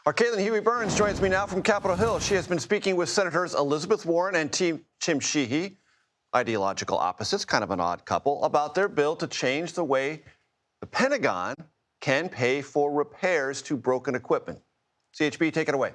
Our Caitlin Huey-Burns joins me now from Capitol Hill. She has been speaking with Senators Elizabeth Warren and Tim Sheehy, ideological opposites, kind of an odd couple, about their bill to change the way the Pentagon can pay for repairs to broken equipment. CHB, take it away.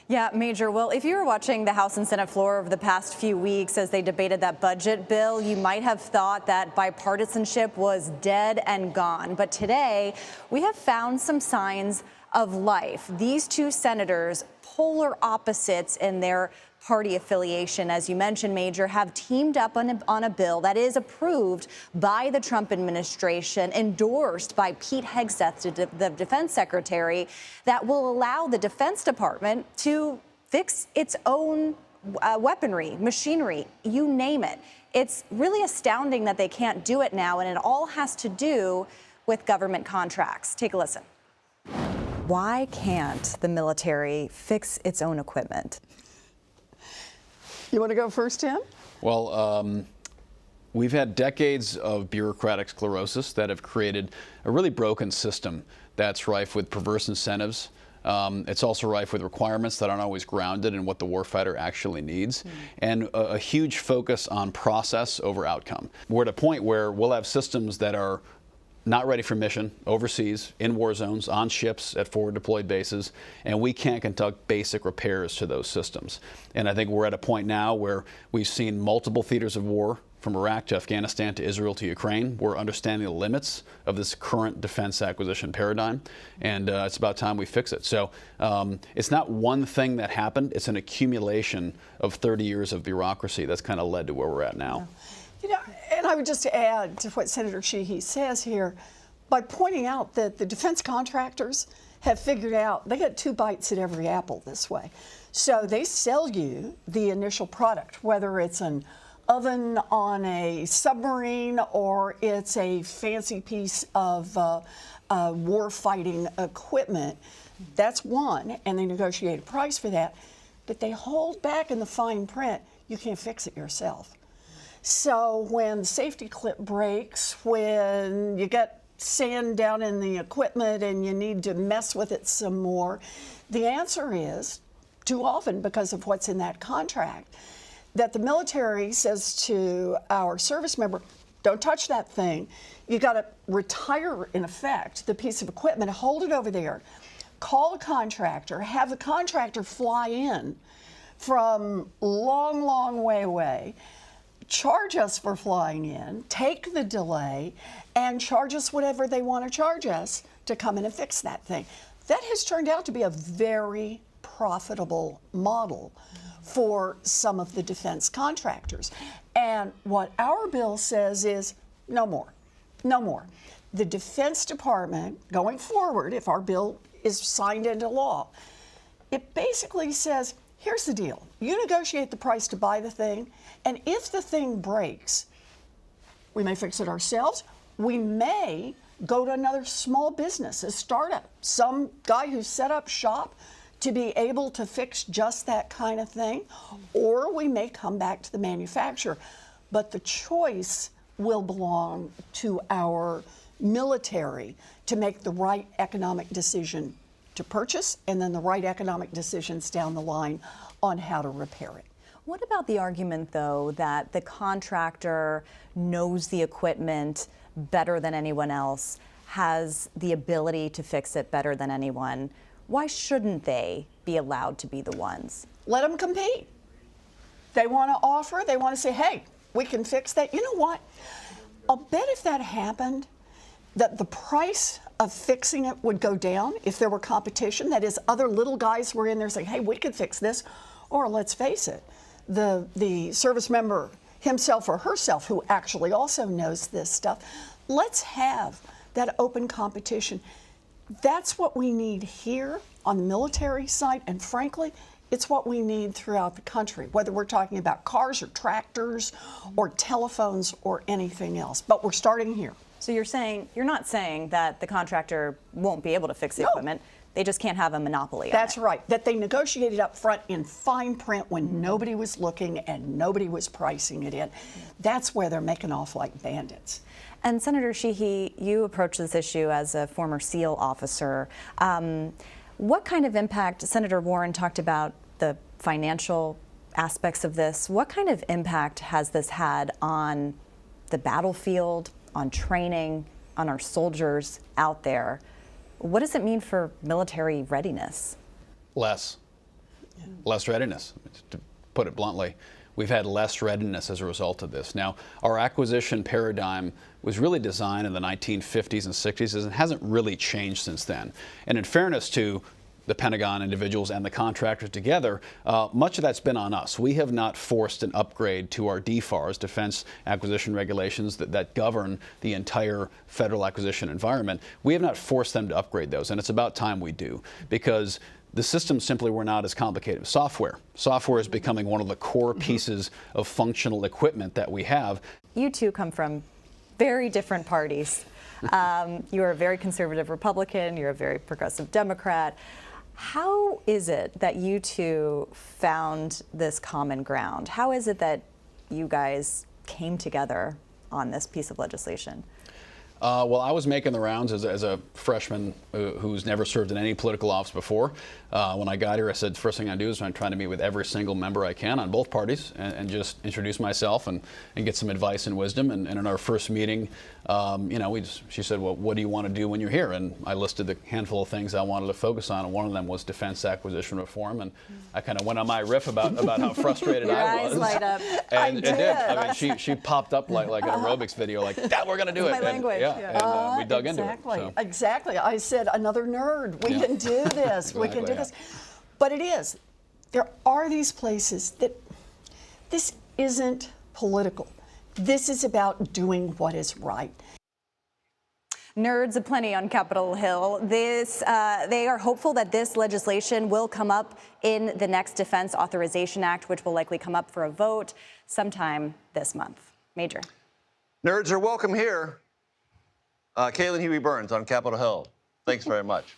Yeah, Major. Well, if you were watching the House and Senate floor over the past few weeks as they debated that budget bill, you might have thought that bipartisanship was dead and gone. But today, we have found some signs of life. These two senators, polar opposites in their party affiliation, as you mentioned, Major, have teamed up on a bill that is approved by the Trump administration, endorsed by Pete Hegseth, the defense secretary, that will allow the Defense Department to fix its own weaponry, machinery, you name it. It's really astounding that they can't do it now, and it all has to do with government contracts. Take a listen. Why can't the military fix its own equipment? You want to go first, Tim? Well, we've had decades of bureaucratic sclerosis that have created a really broken system that's rife with perverse incentives. It's also rife with requirements that aren't always grounded in what the warfighter actually needs, and a huge focus on process over outcome. We're at a point where we'll have systems that are not ready for mission overseas, in war zones, on ships, at forward deployed bases, and we can't conduct basic repairs to those systems. And I think we're at a point now where we've seen multiple theaters of war, from Iraq to Afghanistan to Israel to Ukraine. We're understanding the limits of this current defense acquisition paradigm, and it's about time we fix it. So it's not one thing that happened, it's an accumulation of 30 years of bureaucracy that's kind of led to where we're at now. You know, and I would just add to what Senator Sheehy says here, by pointing out that the defense contractors have figured out they get 2 bites at every apple this way. So they sell you the initial product, whether it's an oven on a submarine or it's a fancy piece of war-fighting equipment. That's one, and they negotiate a price for that. But they hold back in the fine print, you can't fix it yourself. So when the safety clip breaks, when you get sand down in the equipment and you need to mess with it some more, the answer is, too often because of what's in that contract, that the military says to our service member, don't touch that thing. You got to retire, in effect, the piece of equipment, hold it over there, call a contractor, have the contractor fly in from long, long way away, charge us for flying in, take the delay, and charge us whatever they want to charge us to come in and fix that thing. That has turned out to be a very profitable model for some of the defense contractors. And what our bill says is no more, no more. The Defense Department, going forward, if our bill is signed into law, it basically says, here's the deal. You negotiate the price to buy the thing, and if the thing breaks, we may fix it ourselves. We may go to another small business, a startup, some guy who set up shop to be able to fix just that kind of thing, or we may come back to the manufacturer. But the choice will belong to our military to make the right economic decision to purchase, and then the right economic decisions down the line on how to repair it. What about the argument, though, that the contractor knows the equipment better than anyone else, has the ability to fix it better than anyone? Why shouldn't they be allowed to be the ones? Let them compete. They want to offer, they want to say, hey, we can fix that. You know what? I'll bet if that happened, that the price of fixing it would go down if there were competition. That is, other little guys were in there saying, hey, we could fix this. Or let's face it, the service member himself or herself who actually also knows this stuff, let's have that open competition. That's what we need here on the military side, and frankly, it's what we need throughout the country, whether we're talking about cars or tractors or telephones or anything else. But we're starting here. So you're not saying that the contractor won't be able to fix the equipment. They just can't have a monopoly on it. That's right. That they negotiated up front in fine print when nobody was looking and nobody was pricing it in. That's where they're making off like bandits. And Senator Sheehy, you approach this issue as a former SEAL officer. What kind of impact, Senator Warren talked about the financial aspects of this. What kind of impact has this had on the battlefield, on training, on our soldiers out there? What does it mean for military readiness? Less readiness, to put it bluntly. We've had less readiness as a result of this. Now, our acquisition paradigm was really designed in the 1950s and 60s and hasn't really changed since then. And in fairness to the Pentagon individuals and the contractors together, much of that's been on us. We have not forced an upgrade to our DFARS, Defense Acquisition Regulations, that govern the entire federal acquisition environment. We have not forced them to upgrade those, and it's about time we do, because the systems simply were not as complicated. Software is becoming one of the core pieces of functional equipment that we have. You two come from very different parties. You're a very conservative Republican, you're a very progressive Democrat. How is it that you two found this common ground? How is it that you guys came together on this piece of legislation? Well, I was making the rounds as a freshman who's never served in any political office before. When I got here, I said the first thing I do is I'm trying to meet with every single member I can on both parties and just introduce myself and get some advice and wisdom. And in our first meeting, she said, well, what do you want to do when you're here? And I listed the handful of things I wanted to focus on, and one of them was defense acquisition reform. And I kind of went on my riff about how frustrated I was. Your eyes light up. And it did. I mean, she popped up like an aerobics video, like, that, we're going to do it. My language. And we dug into it. So. Exactly. I said, another nerd. We can do this. We can do this. But it is. There are these places that this isn't political. This is about doing what is right. Nerds aplenty on Capitol Hill. They are hopeful that this legislation will come up in the next Defense Authorization Act, which will likely come up for a vote sometime this month. Major. Nerds are welcome here. Caitlin Huey Burns on Capitol Hill. Thanks very much.